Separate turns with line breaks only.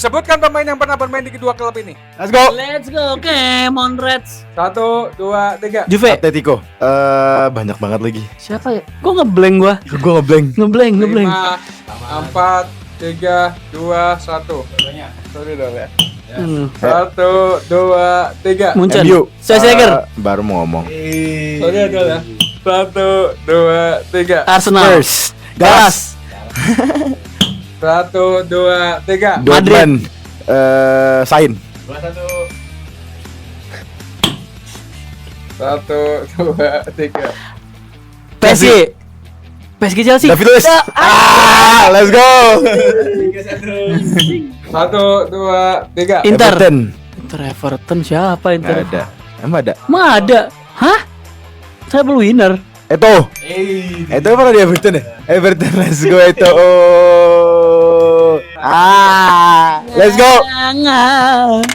Sebutkan pemain yang pernah bermain di kedua klub ini.
Let's go.
Let's go, Kemon Reds.
1, 2, 3.
Juve.
Atletico. Banyak banget lagi.
Siapa ya? Kok ngeblank gua?
Gue ngeblank.
Ngeblank.
5, 4, 3, 2, 1. Sorry dong ya. 1, 2, 3.
Munchen.
MU.
Schweinsteiger.
Baru mau ngomong.
Sorry dong ya. 1, 2, 3.
Arsenal.
Spurs.
Gas.
1, 2, 3.
Dortmund. Sain.
1, 2, 3.
PSG. PSG Chelsea.
David Luiz. Let's go.
1, 2, 3.
Inter.
Everton.
Siapa
Nggak
Inter?
ada. Emang ada?
Emang ada? Hah? Treble winner.
Eto pernah di Everton ya? Everton, let's go Eto. Let's go.
Jangan.